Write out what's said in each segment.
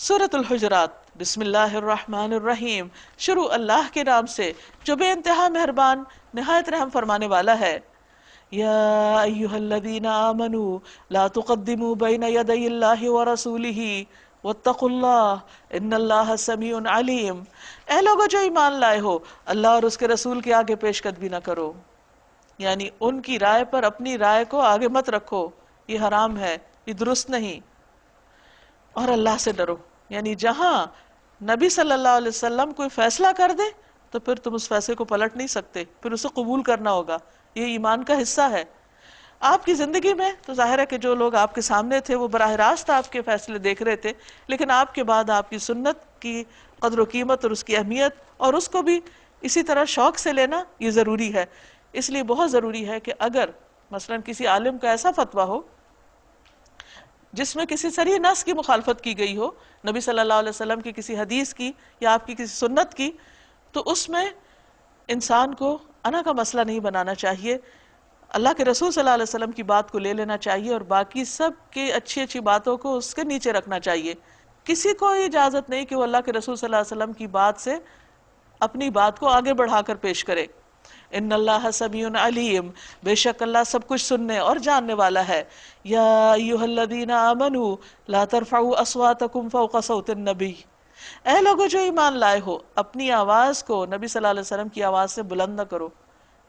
سورۃ الحجرات بسم اللہ الرحمن الرحیم، شروع اللہ کے نام سے جو بے انتہا مہربان نہایت رحم فرمانے والا ہے۔ یا ایہا الذین آمنوا لا تقدموا بین یدی اللہ ورسولہ واتقوا اللہ ان اللہ سمیع علیم۔ اے لوگو جو ایمان لائے ہو، اللہ اور اس کے رسول کے آگے پیش قدمی نہ کرو، یعنی ان کی رائے پر اپنی رائے کو آگے مت رکھو، یہ حرام ہے، یہ درست نہیں۔ اور اللہ سے ڈرو، یعنی جہاں نبی صلی اللہ علیہ وسلم کوئی فیصلہ کر دے تو پھر تم اس فیصلے کو پلٹ نہیں سکتے، پھر اسے قبول کرنا ہوگا، یہ ایمان کا حصہ ہے۔ آپ کی زندگی میں تو ظاہر ہے کہ جو لوگ آپ کے سامنے تھے وہ براہ راست آپ کے فیصلے دیکھ رہے تھے، لیکن آپ کے بعد آپ کی سنت کی قدر و قیمت اور اس کی اہمیت اور اس کو بھی اسی طرح شوق سے لینا یہ ضروری ہے۔ اس لیے بہت ضروری ہے کہ اگر مثلا کسی عالم کا ایسا فتویٰ ہو جس میں کسی صریح نص کی مخالفت کی گئی ہو، نبی صلی اللہ علیہ وسلم کی کسی حدیث کی یا آپ کی کسی سنت کی، تو اس میں انسان کو انا کا مسئلہ نہیں بنانا چاہیے، اللہ کے رسول صلی اللہ علیہ وسلم کی بات کو لے لینا چاہیے اور باقی سب کی اچھی اچھی باتوں کو اس کے نیچے رکھنا چاہیے۔ کسی کو اجازت نہیں کہ وہ اللہ کے رسول صلی اللہ علیہ وسلم کی بات سے اپنی بات کو آگے بڑھا کر پیش کرے۔ ان اللہ سمیع علیم، بے شک اللہ سب کچھ سننے اور جاننے والا ہے۔ یا ایھا الذین آمنوا لا ترفعوا اصواتکم فوق صوت النبی، اے لوگو جو ایمان لائے ہو، اپنی آواز کو نبی صلی اللہ علیہ وسلم کی آواز سے بلند نہ کرو،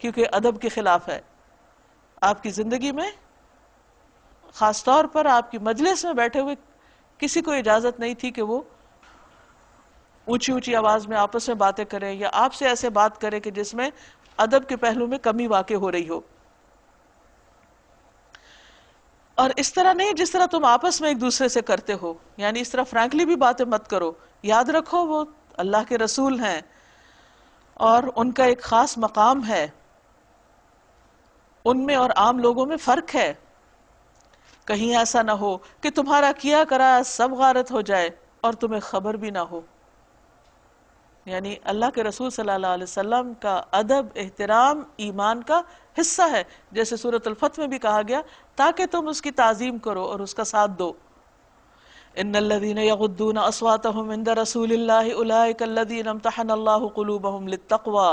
کیونکہ ادب کے خلاف ہے۔ آپ کی زندگی میں خاص طور پر آپ کی مجلس میں بیٹھے ہوئے کسی کو اجازت نہیں تھی کہ وہ اونچی اونچی آواز میں آپس میں باتیں کریں یا آپ سے ایسے بات کرے کہ جس میں ادب کے پہلو میں کمی واقع ہو رہی ہو، اور اس طرح نہیں جس طرح تم آپس میں ایک دوسرے سے کرتے ہو، یعنی اس طرح فرینکلی بھی باتیں مت کرو۔ یاد رکھو وہ اللہ کے رسول ہیں اور ان کا ایک خاص مقام ہے، ان میں اور عام لوگوں میں فرق ہے۔ کہیں ایسا نہ ہو کہ تمہارا کیا کرا سب غارت ہو جائے اور تمہیں خبر بھی نہ ہو۔ یعنی اللہ کے رسول صلی اللہ علیہ وسلم کا ادب احترام ایمان کا حصہ ہے، جیسے سورۃ الفتح میں بھی کہا گیا تاکہ تم اس کی تعظیم کرو اور اس کا ساتھ دو۔ ان الذین یغضون اصواتهم عند رسول اللہ اولئک الذین امتحن اللہ قلوبهم للتقوی،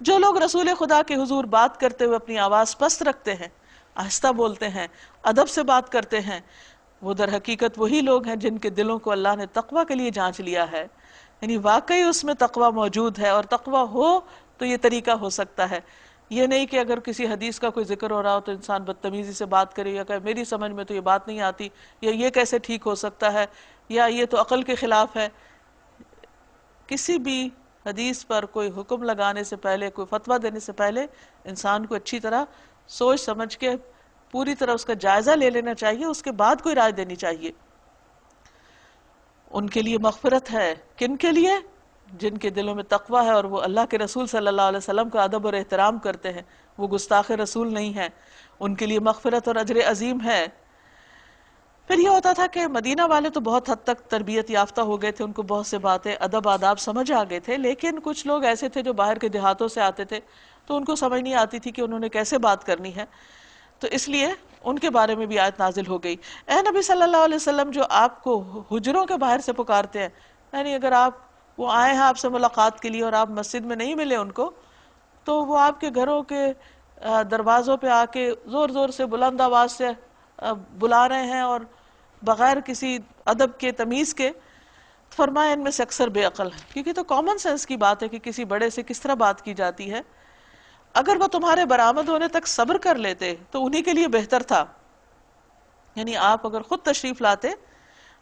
جو لوگ رسول خدا کے حضور بات کرتے ہوئے اپنی آواز پست رکھتے ہیں، آہستہ بولتے ہیں، ادب سے بات کرتے ہیں، وہ در حقیقت وہی لوگ ہیں جن کے دلوں کو اللہ نے تقوی کے لیے جانچ لیا ہے، یعنی واقعی اس میں تقوی موجود ہے، اور تقوی ہو تو یہ طریقہ ہو سکتا ہے۔ یہ نہیں کہ اگر کسی حدیث کا کوئی ذکر ہو رہا ہو تو انسان بدتمیزی سے بات کرے یا کہ میری سمجھ میں تو یہ بات نہیں آتی، یا یہ کیسے ٹھیک ہو سکتا ہے، یا یہ تو عقل کے خلاف ہے۔ کسی بھی حدیث پر کوئی حکم لگانے سے پہلے، کوئی فتویٰ دینے سے پہلے انسان کو اچھی طرح سوچ سمجھ کے پوری طرح اس کا جائزہ لے لینا چاہیے، اس کے بعد کوئی رائے دینی چاہیے۔ ان کے لیے مغفرت ہے، کن کے لیے؟ جن کے دلوں میں تقوی ہے اور وہ اللہ کے رسول صلی اللہ علیہ وسلم کا ادب اور احترام کرتے ہیں، وہ گستاخ رسول نہیں ہیں، ان کے لیے مغفرت اور اجر عظیم ہے۔ پھر یہ ہوتا تھا کہ مدینہ والے تو بہت حد تک تربیت یافتہ ہو گئے تھے، ان کو بہت سے باتیں ادب آداب سمجھ آ گئے تھے، لیکن کچھ لوگ ایسے تھے جو باہر کے دیہاتوں سے آتے تھے تو ان کو سمجھ نہیں آتی تھی کہ انہوں نے کیسے بات کرنی ہے، تو اس لیے ان کے بارے میں بھی آیت نازل ہو گئی۔ اے نبی صلی اللہ علیہ وسلم، جو آپ کو حجروں کے باہر سے پکارتے ہیں، یعنی اگر وہ آئے ہیں آپ سے ملاقات کے لیے اور آپ مسجد میں نہیں ملے ان کو، تو وہ آپ کے گھروں کے دروازوں پہ آ کے زور زور سے بلند آواز سے بلا رہے ہیں اور بغیر کسی ادب کے تمیز کے، فرمایا ان میں سے اکثر بے عقل ہیں، کیونکہ تو کامن سینس کی بات ہے کہ کسی بڑے سے کس طرح بات کی جاتی ہے۔ اگر وہ تمہارے برآمد ہونے تک صبر کر لیتے تو انہی کے لیے بہتر تھا، یعنی آپ اگر خود تشریف لاتے۔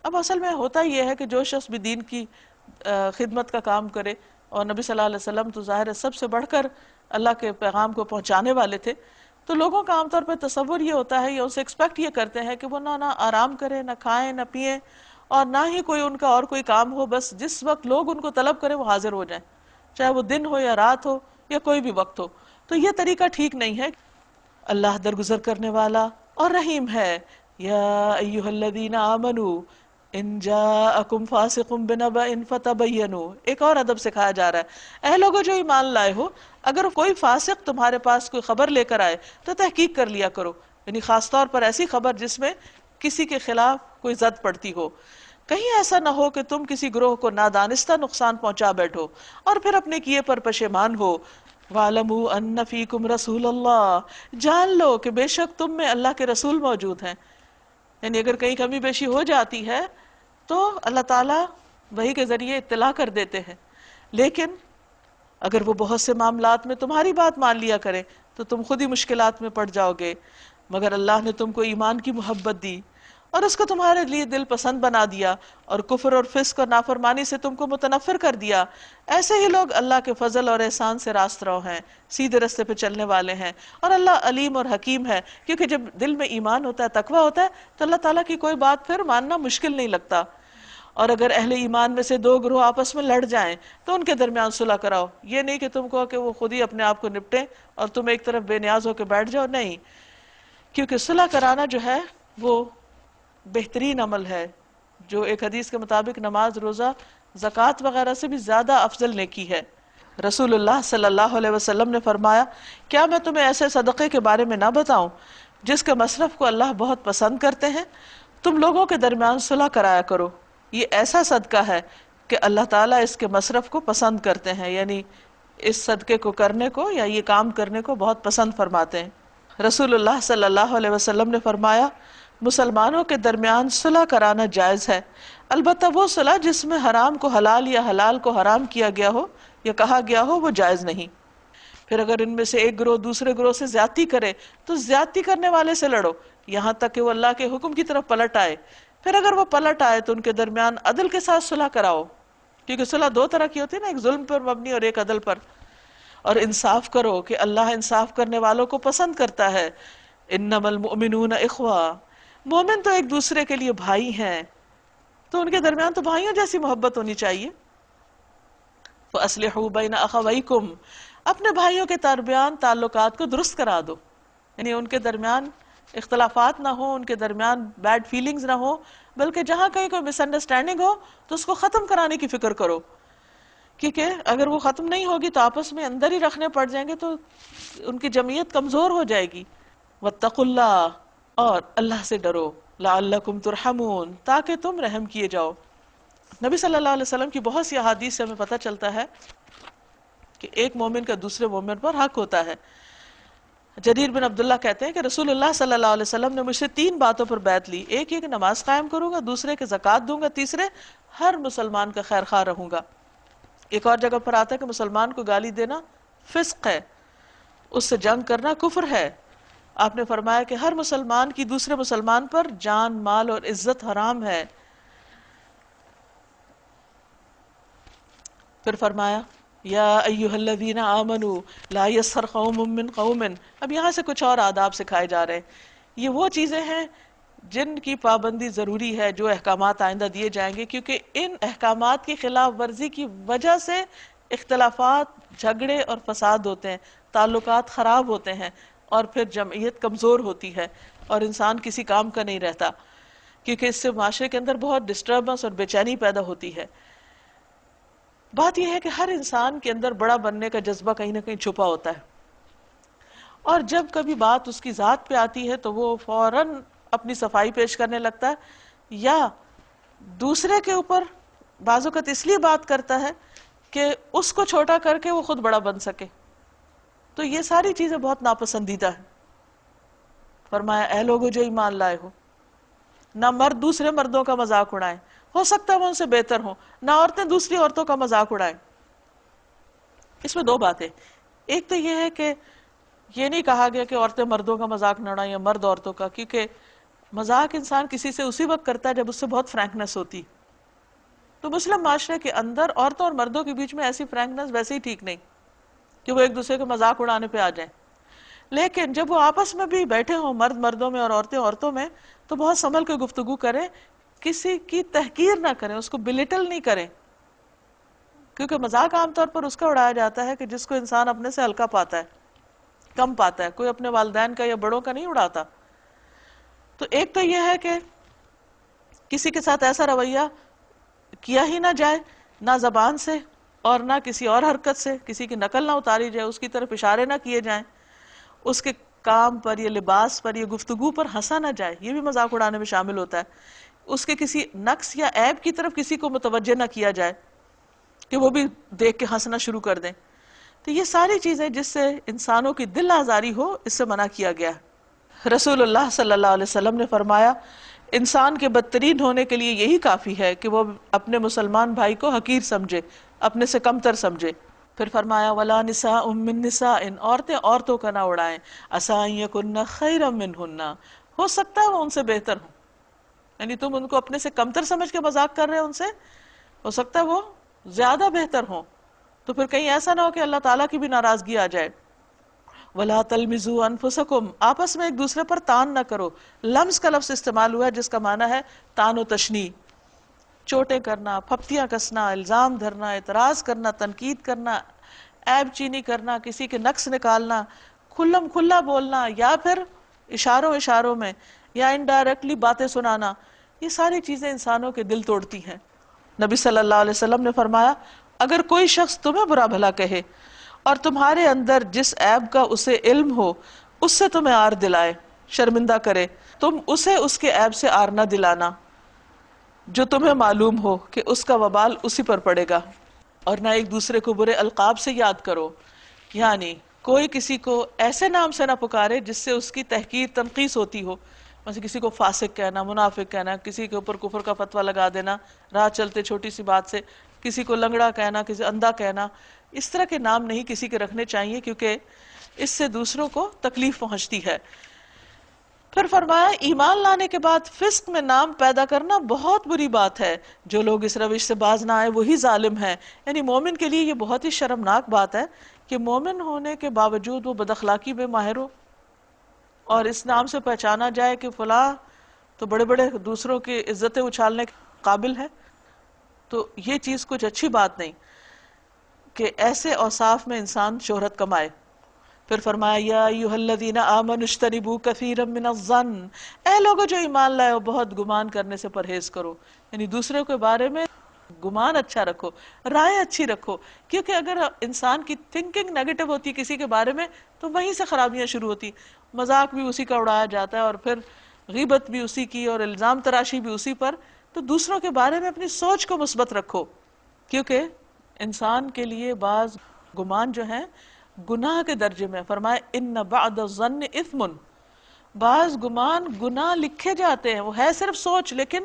اب اصل میں ہوتا یہ ہے کہ جو شخص بھی دین کی خدمت کا کام کرے، اور نبی صلی اللہ علیہ وسلم تو ظاہر ہے سب سے بڑھ کر اللہ کے پیغام کو پہنچانے والے تھے، تو لوگوں کا عام طور پہ تصور یہ ہوتا ہے یا اسے ایکسپیکٹ یہ کرتے ہیں کہ وہ نہ آرام کریں، نہ کھائیں، نہ پئیں، اور نہ ہی کوئی ان کا اور کوئی کام ہو، بس جس وقت لوگ ان کو طلب کریں وہ حاضر ہو جائیں، چاہے وہ دن ہو یا رات ہو یا کوئی بھی وقت ہو۔ تو یہ طریقہ ٹھیک نہیں ہے۔ اللہ درگزر کرنے والا اور رحیم ہے۔ یا ایھا الذین آمنوا ان جاءکم فاسق بنبأ فتبینوا، ایک اور ادب سکھایا جا رہا ہے۔ اے لوگو جو ایمان لائے ہو، اگر کوئی فاسق تمہارے پاس کوئی خبر لے کر آئے تو تحقیق کر لیا کرو، یعنی خاص طور پر ایسی خبر جس میں کسی کے خلاف کوئی زد پڑتی ہو۔ کہیں ایسا نہ ہو کہ تم کسی گروہ کو نادانستہ نقصان پہنچا بیٹھو اور پھر اپنے کیے پر پشیمان ہو۔ وَاعْلَمُوا أَنَّ فِيكُمْ رَسُولَ اللَّهِ، جان لو کہ بے شک تم میں اللہ کے رسول موجود ہیں۔ یعنی اگر کہیں کمی بیشی ہو جاتی ہے تو اللہ تعالیٰ وحی کے ذریعے اطلاع کر دیتے ہیں، لیکن اگر وہ بہت سے معاملات میں تمہاری بات مان لیا کرے تو تم خود ہی مشکلات میں پڑ جاؤ گے۔ مگر اللہ نے تم کو ایمان کی محبت دی اور اس کو تمہارے لیے دل پسند بنا دیا اور کفر اور فسق اور نافرمانی سے تم کو متنفر کر دیا۔ ایسے ہی لوگ اللہ کے فضل اور احسان سے راست رو ہیں، سیدھے رستے پہ چلنے والے ہیں، اور اللہ علیم اور حکیم ہے، کیونکہ جب دل میں ایمان ہوتا ہے، تقوی ہوتا ہے، تو اللہ تعالیٰ کی کوئی بات پھر ماننا مشکل نہیں لگتا۔ اور اگر اہل ایمان میں سے دو گروہ آپس میں لڑ جائیں تو ان کے درمیان صلح کراؤ۔ یہ نہیں کہ تم کہو کہ وہ خود ہی اپنے آپ کو نپٹیں اور تم ایک طرف بے نیاز ہو کے بیٹھ جاؤ، نہیں، کیونکہ صلح کرانا جو ہے وہ بہترین عمل ہے، جو ایک حدیث کے مطابق نماز، روزہ، زکوٰۃ وغیرہ سے بھی زیادہ افضل نیکی ہے۔ رسول اللہ صلی اللہ علیہ وسلم نے فرمایا، کیا میں تمہیں ایسے صدقے کے بارے میں نہ بتاؤں جس کے مصرف کو اللہ بہت پسند کرتے ہیں؟ تم لوگوں کے درمیان صلح کرایا کرو، یہ ایسا صدقہ ہے کہ اللہ تعالیٰ اس کے مصرف کو پسند کرتے ہیں، یعنی اس صدقے کو کرنے کو یا یہ کام کرنے کو بہت پسند فرماتے ہیں۔ رسول اللہ صلی اللہ علیہ وسلم نے فرمایا، مسلمانوں کے درمیان صلح کرانا جائز ہے، البتہ وہ صلح جس میں حرام کو حلال یا حلال کو حرام کیا گیا ہو یا کہا گیا ہو، وہ جائز نہیں۔ پھر اگر ان میں سے ایک گروہ دوسرے گروہ سے زیادتی کرے تو زیادتی کرنے والے سے لڑو یہاں تک کہ وہ اللہ کے حکم کی طرف پلٹ آئے۔ پھر اگر وہ پلٹ آئے تو ان کے درمیان عدل کے ساتھ صلح کراؤ، کیونکہ صلح دو طرح کی ہوتی ہے نا، ایک ظلم پر مبنی اور ایک عدل پر۔ اور انصاف کرو کہ اللہ انصاف کرنے والوں کو پسند کرتا ہے۔ انما المؤمنون اخوہ، مومن تو ایک دوسرے کے لیے بھائی ہیں، تو ان کے درمیان تو بھائیوں جیسی محبت ہونی چاہیے۔ فَأَصْلِحُوا بَيْنَ أَخَوَيْكُمْ، اپنے بھائیوں کے درمیان تعلقات کو درست کرا دو، یعنی ان کے درمیان اختلافات نہ ہو، ان کے درمیان بیڈ فیلنگز نہ ہو، بلکہ جہاں کہیں کوئی مس انڈرسٹینڈنگ ہو تو اس کو ختم کرانے کی فکر کرو، کیونکہ اگر وہ ختم نہیں ہوگی تو آپس میں اندر ہی رکھنے پڑ جائیں گے تو ان کی جمعیت کمزور ہو جائے گی۔ وَاتَّقُوا اللَّهَ، اور اللہ سے ڈرو، لَعَلَّكُمْ تُرْحَمُونَ، تاکہ تم رحم کیے جاؤ۔ نبی صلی اللہ علیہ وسلم کی بہت سی احادیث سے ہمیں پتہ چلتا ہے کہ ایک مومن کا دوسرے مومن پر حق ہوتا ہے۔ جریر بن عبداللہ کہتے ہیں کہ رسول اللہ صلی اللہ علیہ وسلم نے مجھ سے 3 باتوں پر بیعت لی، ایک یہ کہ نماز قائم کروں گا، دوسرے کہ زکوٰۃ دوں گا، تیسرے ہر مسلمان کا خیر خواہ رہوں گا۔ ایک اور جگہ پر آتا ہے کہ مسلمان کو گالی دینا فسق ہے، اس سے جنگ کرنا کفر ہے۔ آپ نے فرمایا کہ ہر مسلمان کی دوسرے مسلمان پر جان، مال اور عزت حرام ہے۔ پھر فرمایا، یا ایھا الذین آمنوا لا یسخر قوم من قوم، اب یہاں سے کچھ اور آداب سکھائے جا رہے ہیں۔ یہ وہ چیزیں ہیں جن کی پابندی ضروری ہے، جو احکامات آئندہ دیے جائیں گے، کیونکہ ان احکامات کی خلاف ورزی کی وجہ سے اختلافات، جھگڑے اور فساد ہوتے ہیں، تعلقات خراب ہوتے ہیں، اور پھر جمعیت کمزور ہوتی ہے اور انسان کسی کام کا نہیں رہتا، کیونکہ اس سے معاشرے کے اندر بہت ڈسٹربنس اور بے چینی پیدا ہوتی ہے۔ بات یہ ہے کہ ہر انسان کے اندر بڑا بننے کا جذبہ کہیں نہ کہیں چھپا ہوتا ہے، اور جب کبھی بات اس کی ذات پہ آتی ہے تو وہ فوراً اپنی صفائی پیش کرنے لگتا ہے، یا دوسرے کے اوپر بعض اوقات اس لیے بات کرتا ہے کہ اس کو چھوٹا کر کے وہ خود بڑا بن سکے۔ تو یہ ساری چیزیں بہت ناپسندیدہ ہیں۔ فرمایا، اے لوگو جو ایمان لائے ہو، نہ مرد دوسرے مردوں کا مذاق اڑائیں، ہو سکتا ہے وہ ان سے بہتر ہوں، نہ عورتیں دوسری عورتوں کا مذاق اڑائیں۔ اس میں 2 باتیں، ایک تو یہ ہے کہ یہ نہیں کہا گیا کہ عورتیں مردوں کا مذاق نہ اڑائیں یا مرد عورتوں کا، کیونکہ مذاق انسان کسی سے اسی وقت کرتا ہے جب اس سے بہت فرینکنس ہوتی۔ تو مسلم معاشرے کے اندر عورتوں اور مردوں کے بیچ میں ایسی فرینکنس ویسے ہی ٹھیک نہیں کہ وہ ایک دوسرے کے مذاق اڑانے پہ آ جائیں، لیکن جب وہ آپس میں بھی بیٹھے ہوں، مرد مردوں میں اور عورتیں عورتوں میں، تو بہت سنبھل کے گفتگو کریں، کسی کی تحقیر نہ کریں، اس کو بلٹل نہیں کریں، کیونکہ مذاق عام طور پر اس کا اڑایا جاتا ہے کہ جس کو انسان اپنے سے ہلکا پاتا ہے، کم پاتا ہے، کوئی اپنے والدین کا یا بڑوں کا نہیں اڑاتا۔ تو ایک تو یہ ہے کہ کسی کے ساتھ ایسا رویہ کیا ہی نہ جائے، نہ زبان سے اور نہ کسی اور حرکت سے، کسی کی نقل نہ اتاری جائے، اس کی طرف اشارے نہ کیے جائیں، اس کے کام پر یا لباس پر یا گفتگو پر ہنسا نہ جائے، یہ بھی مذاق اڑانے میں شامل ہوتا ہے۔ اس کے کسی نقص یا عیب کی طرف کسی کو متوجہ نہ کیا جائے کہ وہ بھی دیکھ کے ہنسنا شروع کر دیں. تو یہ ساری چیزیں جس سے انسانوں کی دل آزاری ہو، اس سے منع کیا گیا. رسول اللہ صلی اللہ علیہ وسلم نے فرمایا انسان کے بدترین ہونے کے لیے یہی کافی ہے کہ وہ اپنے مسلمان بھائی کو حقیر سمجھے، اپنے سے کمتر سمجھے. پھر فرمایا وَلَا نِسَاءٌ مِّن نِسَاءٍ، عورتیں عورتوں کا نہ اڑائیں، عَسَىٰ أَن يَكُنَّ خَيْرًا مِّنْهُنَّ، ہو سکتا ہے وہ ان سے بہتر ہوں. یعنی تم ان کو اپنے سے کمتر سمجھ کے مذاق کر رہے ہیں، ان سے ہو سکتا ہے وہ زیادہ بہتر ہوں. تو پھر کہیں ایسا نہ ہو کہ اللہ تعالیٰ کی بھی ناراضگی آ جائے. وَلَا تَلْمِزُوا أَنفُسَكُمْ، آپس میں ایک دوسرے پر تان نہ کرو. لمز کا لفظ استعمال ہوا ہے جس کا معنی ہے تان و تشنیع، چوٹیں کرنا، پھپتیاں کسنا، الزام دھرنا، اعتراض کرنا، تنقید کرنا، عیب چینی کرنا، کسی کے نقص نکالنا، کھلم کھلا بولنا، یا پھر اشاروں میں یا انڈائریکٹلی باتیں سنانا. یہ ساری چیزیں انسانوں کے دل توڑتی ہیں. نبی صلی اللہ علیہ وسلم نے فرمایا اگر کوئی شخص تمہیں برا بھلا کہے اور تمہارے اندر جس عیب کا اسے علم ہو اس سے تمہیں عار دلائے، شرمندہ کرے، تم اسے اس کے عیب سے عار نہ دلانا جو تمہیں معلوم ہو کہ اس کا وبال اسی پر پڑے گا. اور نہ ایک دوسرے کو برے القاب سے یاد کرو، یعنی کوئی کسی کو ایسے نام سے نہ پکارے جس سے اس کی تحقیر تنقیص ہوتی ہو. مثلا کسی کو فاسق کہنا، منافق کہنا، کسی کے اوپر کفر کا فتویٰ لگا دینا راہ چلتے چھوٹی سی بات سے، کسی کو لنگڑا کہنا، کسی اندھا کہنا. اس طرح کے نام نہیں کسی کے رکھنے چاہیے کیونکہ اس سے دوسروں کو تکلیف پہنچتی ہے. پھر فرمایا ایمان لانے کے بعد فسق میں نام پیدا کرنا بہت بری بات ہے. جو لوگ اس روش سے باز نہ آئے وہی ظالم ہیں. یعنی مومن کے لیے یہ بہت ہی شرمناک بات ہے کہ مومن ہونے کے باوجود وہ بد اخلاقی میں ماہر ہو اور اس نام سے پہچانا جائے کہ فلاں تو بڑے بڑے دوسروں کی عزتیں اچھالنے کے قابل ہے. تو یہ چیز کچھ اچھی بات نہیں کہ ایسے اوصاف میں انسان شہرت کمائے. پھر فرمایا یا ایھا الذین آمنوا اجتنبوا کثیرا من الظن، اے لوگوں جو ایمان لائے ہو بہت گمان کرنے سے پرہیز کرو. یعنی دوسروں کے بارے میں گمان اچھا رکھو، رائے اچھی رکھو، کیونکہ اگر انسان کی تھنکنگ نیگیٹو ہوتی کسی کے بارے میں تو وہیں سے خرابیاں شروع ہوتی. مذاق بھی اسی کا اڑایا جاتا ہے اور پھر غیبت بھی اسی کی اور الزام تراشی بھی اسی پر. تو دوسروں کے بارے میں اپنی سوچ کو مثبت رکھو، کیونکہ انسان کے لیے بعض گمان جو ہیں گناہ کے درجے میں. فرمایا ان بعد الظن اثم، بعض گمان گناہ لکھے جاتے ہیں. وہ ہے صرف سوچ لیکن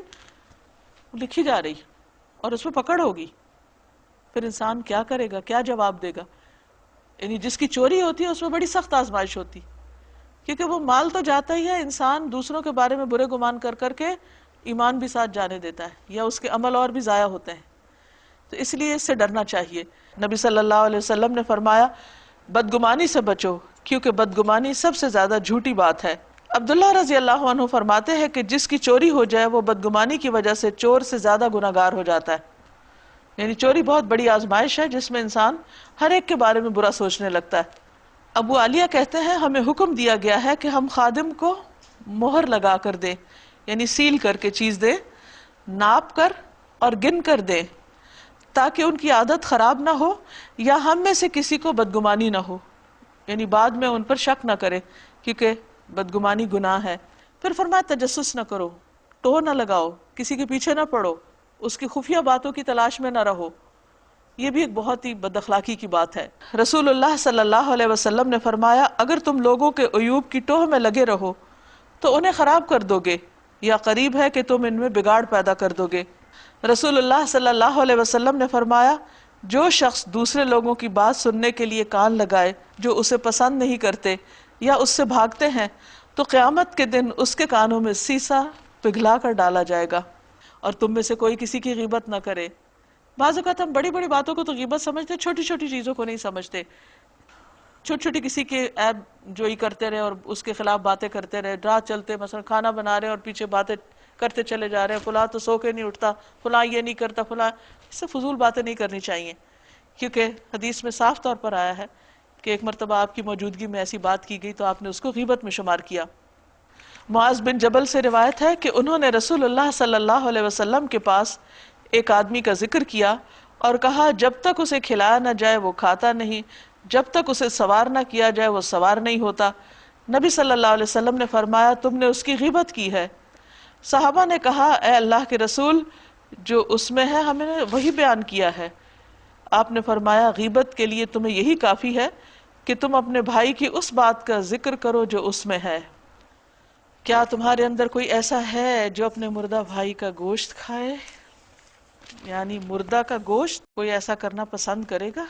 لکھی جا رہی اور اس پہ پکڑ ہوگی. پھر انسان کیا کرے گا، کیا جواب دے گا؟ یعنی جس کی چوری ہوتی ہے اس میں بڑی سخت آزمائش ہوتی، کیونکہ وہ مال تو جاتا ہی ہے. انسان دوسروں کے بارے میں برے گمان کر کر کے ایمان بھی ساتھ جانے دیتا ہے یا اس کے عمل اور بھی ضائع ہوتے ہیں. تو اس لیے اس سے ڈرنا چاہیے. نبی صلی اللہ علیہ وسلم نے فرمایا بدگمانی سے بچو کیونکہ بدگمانی سب سے زیادہ جھوٹی بات ہے. عبداللہ رضی اللہ عنہ فرماتے ہیں کہ جس کی چوری ہو جائے وہ بدگمانی کی وجہ سے چور سے زیادہ گناہگار ہو جاتا ہے. یعنی چوری بہت بڑی آزمائش ہے جس میں انسان ہر ایک کے بارے میں برا سوچنے لگتا ہے. ابو عالیہ کہتے ہیں ہمیں حکم دیا گیا ہے کہ ہم خادم کو مہر لگا کر دیں، یعنی سیل کر کے چیز دیں، ناپ کر اور گن کر دیں تاکہ ان کی عادت خراب نہ ہو یا ہم میں سے کسی کو بدگمانی نہ ہو. یعنی بعد میں ان پر شک نہ کرے کیونکہ بدگمانی گناہ ہے. پھر فرمایا تجسس نہ کرو، ٹو نہ لگاؤ، کسی کے پیچھے نہ پڑو، اس کی خفیہ باتوں کی تلاش میں نہ رہو. یہ بھی ایک بہت ہی بد اخلاقی کی بات ہے. رسول اللہ صلی اللہ علیہ وسلم نے فرمایا اگر تم لوگوں کے عیوب کی ٹوہ میں لگے رہو تو انہیں خراب کر دو گے یا قریب ہے کہ تم ان میں بگاڑ پیدا کر دو گے. رسول اللہ صلی اللہ علیہ وسلم نے فرمایا جو شخص دوسرے لوگوں کی بات سننے کے لیے کان لگائے جو اسے پسند نہیں کرتے یا اس سے بھاگتے ہیں تو قیامت کے دن اس کے کانوں میں سیسا پگھلا کر ڈالا جائے گا. اور تم میں سے کوئی کسی کی غیبت نہ کرے. بعض اوقات ہم بڑی بڑی باتوں کو تو غیبت سمجھتے، چھوٹی چھوٹی چیزوں کو نہیں سمجھتے. چھوٹی چھوٹی کسی کے عیب جوئی کرتے رہے اور اس کے خلاف باتیں کرتے رہے، رات چلتے مثلا کھانا بنا رہے اور پیچھے باتیں کرتے چلے جا رہے ہیں، فلاں تو سو کے نہیں اٹھتا، فلاں یہ نہیں کرتا، فلاں. اس سے فضول باتیں نہیں کرنی چاہیے کیونکہ حدیث میں صاف طور پر آیا ہے کہ ایک مرتبہ آپ کی موجودگی میں ایسی بات کی گئی تو آپ نے اس کو غیبت میں شمار کیا. معاذ بن جبل سے روایت ہے کہ انہوں نے رسول اللہ صلی اللہ علیہ وسلم کے پاس ایک آدمی کا ذکر کیا اور کہا جب تک اسے کھلایا نہ جائے وہ کھاتا نہیں، جب تک اسے سوار نہ کیا جائے وہ سوار نہیں ہوتا. نبی صلی اللہ علیہ وسلم نے فرمایا تم نے اس کی غیبت کی ہے. صحابہ نے کہا اے اللہ کے رسول، جو اس میں ہے ہمیں نے وہی بیان کیا ہے۔ آپ نے فرمایا غیبت کے لیے تمہیں یہی کافی ہے کہ تم اپنے بھائی کی اس بات کا ذکر کرو جو اس میں ہے۔ کیا تمہارے اندر کوئی ایسا ہے جو اپنے مردہ بھائی کا گوشت کھائے؟ یعنی مردہ کا گوشت کوئی ایسا کرنا پسند کرے گا؟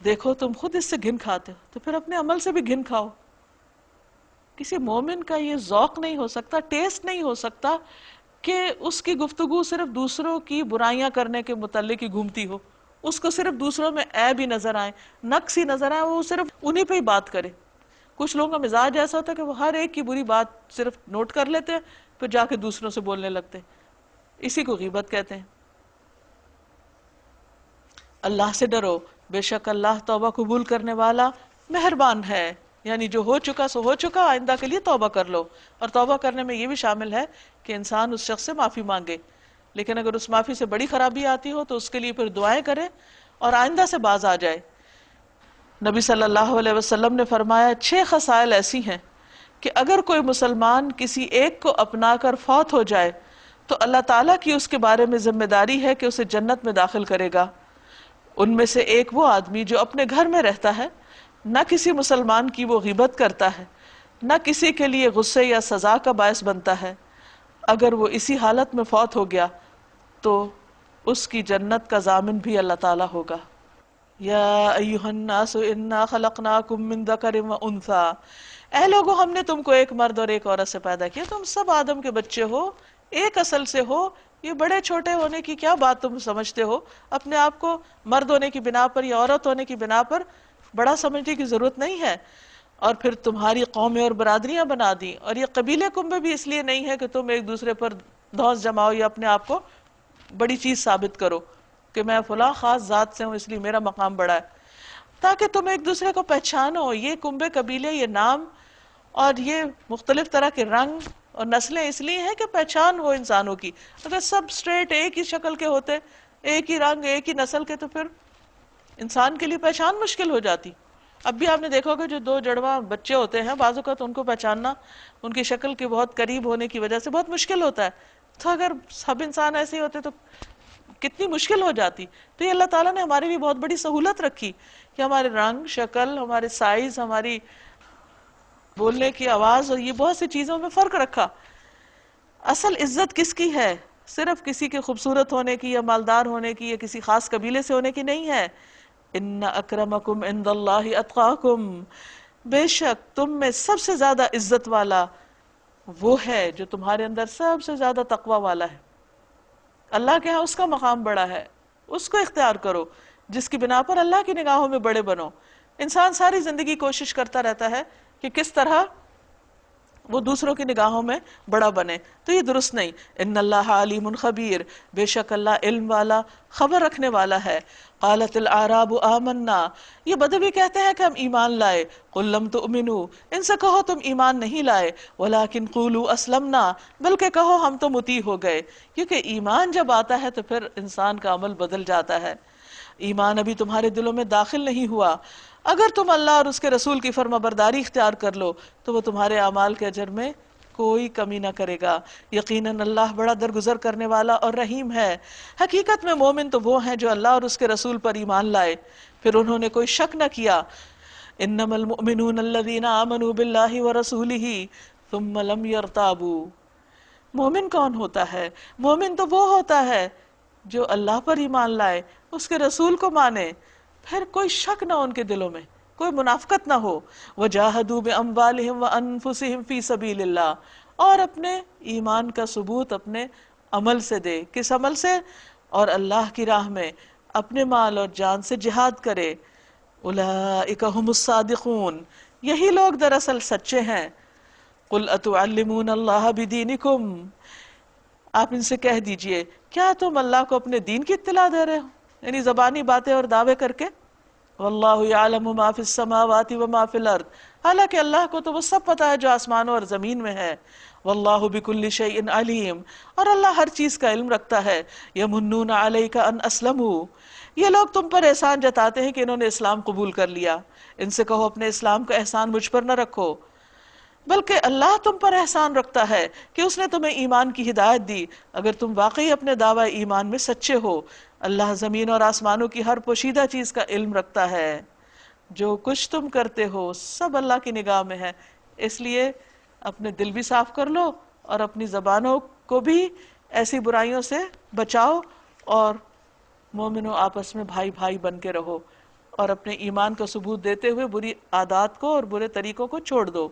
دیکھو تم خود اس سے گھن کھاتے ہو تو پھر اپنے عمل سے بھی گھن کھاؤ۔ کسی مومن کا یہ ذوق نہیں ہو سکتا، ٹیسٹ نہیں ہو سکتا کہ اس کی گفتگو صرف دوسروں کی برائیاں کرنے کے متعلق ہی گھومتی ہو، اس کو صرف دوسروں میں عیب ہی نظر آئے، نقص ہی نظر آئے، وہ صرف انہی پہ ہی بات کرے۔ کچھ لوگوں کا مزاج ایسا ہوتا ہے کہ وہ ہر ایک کی بری بات صرف نوٹ کر لیتے ہیں، پھر جا کے دوسروں سے بولنے لگتے ہیں۔ اسی کو غیبت کہتے ہیں۔ اللہ سے ڈرو، بے شک اللہ توبہ قبول کرنے والا مہربان ہے۔ یعنی جو ہو چکا سو ہو چکا، آئندہ کے لیے توبہ کر لو۔ اور توبہ کرنے میں یہ بھی شامل ہے کہ انسان اس شخص سے معافی مانگے، لیکن اگر اس معافی سے بڑی خرابی آتی ہو تو اس کے لیے پھر دعائیں کرے اور آئندہ سے باز آ جائے۔ نبی صلی اللہ علیہ وسلم نے فرمایا 6 خصائل ایسی ہیں کہ اگر کوئی مسلمان کسی ایک کو اپنا کر فوت ہو جائے تو اللہ تعالیٰ کی اس کے بارے میں ذمہ داری ہے کہ اسے جنت میں داخل کرے گا۔ ان میں سے ایک وہ آدمی جو اپنے گھر میں رہتا ہے، نہ کسی مسلمان کی وہ غیبت کرتا ہے، نہ کسی کے لیے غصے یا سزا کا باعث بنتا ہے، اگر وہ اسی حالت میں فوت ہو گیا تو اس کی جنت کا ضامن بھی اللہ تعالیٰ ہوگا۔ یا ایہا الناس انا خلقناکم من ذکر و انثی، اے لوگو ہم نے تم کو ایک مرد اور ایک عورت سے پیدا کیا، تم سب آدم کے بچے ہو، ایک اصل سے ہو، یہ بڑے چھوٹے ہونے کی کیا بات تم سمجھتے ہو؟ اپنے آپ کو مرد ہونے کی بنا پر یا عورت ہونے کی بنا پر بڑا سمجھنے کی ضرورت نہیں ہے۔ اور پھر تمہاری قومیں اور برادریاں بنا دی، اور یہ قبیلے کنبے بھی اس لیے نہیں ہے کہ تم ایک دوسرے پر دھوس جماؤ یا اپنے آپ کو بڑی چیز ثابت کرو کہ میں فلاں خاص ذات سے ہوں اس لیے میرا مقام بڑا ہے، تاکہ تم ایک دوسرے کو پہچانو۔ یہ کنبے قبیلے، یہ نام اور یہ مختلف طرح کے رنگ اور نسلیں اس لیے ہیں کہ پہچان ہو انسانوں کی۔ اگر سب سٹریٹ ایک ہی شکل کے ہوتے، ایک ہی رنگ، ایک ہی نسل کے، تو پھر انسان کے لیے پہچان مشکل ہو جاتی۔ اب بھی آپ نے دیکھا کہ جو 2 جڑواں بچے ہوتے ہیں، بعض اوقات ان کو پہچاننا ان کی شکل کے بہت قریب ہونے کی وجہ سے بہت مشکل ہوتا ہے۔ تو اگر سب انسان ایسے ہی ہوتے تو کتنی مشکل ہو جاتی۔ تو یہ اللہ تعالیٰ نے ہماری بھی بہت بڑی سہولت رکھی کہ ہمارے رنگ، شکل، ہمارے سائز، ہماری بولنے کی آواز اور یہ بہت سی چیزوں میں فرق رکھا۔ اصل عزت کس کی ہے؟ صرف کسی کے خوبصورت ہونے کی یا مالدار ہونے کی یا کسی خاص قبیلے سے ہونے کی نہیں ہے۔ ان اکرمکم عند اللہ اتقاکم، بے شک تم میں سب سے زیادہ عزت والا وہ ہے جو تمہارے اندر سب سے زیادہ تقوی والا ہے۔ اللہ کے ہاں اس کا مقام بڑا ہے، اس کو اختیار کرو جس کی بنا پر اللہ کی نگاہوں میں بڑے بنو۔ انسان ساری زندگی کوشش کرتا رہتا ہے کہ کس طرح وہ دوسروں کی نگاہوں میں بڑا بنے، تو یہ درست نہیں۔ ان اللہ علیم خبیر، بے شک اللہ علم والا، خبر رکھنے والا ہے۔ قالت الاعراب آمنا، یہ بدوی کہتے ہیں کہ ہم ایمان لائے۔ قل لم تؤمنوا، ان سے کہو تم ایمان نہیں لائے، ولکن قولوا اسلمنا، بلکہ کہو ہم تو مطیع ہو گئے، کیونکہ ایمان جب آتا ہے تو پھر انسان کا عمل بدل جاتا ہے۔ ایمان ابھی تمہارے دلوں میں داخل نہیں ہوا، اگر تم اللہ اور اس کے رسول کی فرما برداری اختیار کر لو تو وہ تمہارے اعمال کے اجر میں کوئی کمی نہ کرے گا۔ یقیناً اللہ بڑا درگزر کرنے والا اور رحیم ہے۔ حقیقت میں مومن تو وہ ہیں جو اللہ اور اس کے رسول پر ایمان لائے پھر انہوں نے کوئی شک نہ کیا۔ انما المؤمنون الذین آمنوا باللہ ورسولہ ثم لم یرتابوا، مومن کون ہوتا ہے؟ مومن تو وہ ہوتا ہے جو اللہ پر ایمان لائے، اس کے رسول کو مانے، پھر کوئی شک نہ ہو ان کے دلوں میں، کوئی منافقت نہ ہو۔ وجاہدوا باموالہم وانفسہم فی سبیل اللہ، اور اپنے ایمان کا ثبوت اپنے عمل سے دے۔ کس عمل سے؟ اور اللہ کی راہ میں اپنے مال اور جان سے جہاد کرے۔ اولئک ھم الصادقون، یہی لوگ دراصل سچے ہیں۔ قل اتعلمون اللہ بدینکم، آپ ان سے کہہ دیجئے کیا تم اللہ کو اپنے دین کی اطلاع دے رہے ہو، یعنی زبانی باتیں اور دعوے کر کے؟ واللہ یعلم ما فی السماوات وما فی الارض، حالانکہ اللہ کو تو وہ سب پتا ہے جو آسمانوں اور زمین میں ہے۔ واللہ بکل شیء علیم، اور اللہ ہر چیز کا علم رکھتا ہے۔ یمنون علیک ان اسلموا، یہ لوگ تم پر احسان جتاتے ہیں کہ انہوں نے اسلام قبول کر لیا۔ ان سے کہو اپنے اسلام کا احسان مجھ پر نہ رکھو، بلکہ اللہ تم پر احسان رکھتا ہے کہ اس نے تمہیں ایمان کی ہدایت دی، اگر تم واقعی اپنے دعوی ایمان میں سچے ہو۔ اللہ زمین اور آسمانوں کی ہر پوشیدہ چیز کا علم رکھتا ہے، جو کچھ تم کرتے ہو سب اللہ کی نگاہ میں ہے۔ اس لیے اپنے دل بھی صاف کر لو اور اپنی زبانوں کو بھی ایسی برائیوں سے بچاؤ، اور مومنوں آپس میں بھائی بھائی بن کے رہو، اور اپنے ایمان کا ثبوت دیتے ہوئے بری عادات کو اور برے طریقوں کو چھوڑ دو۔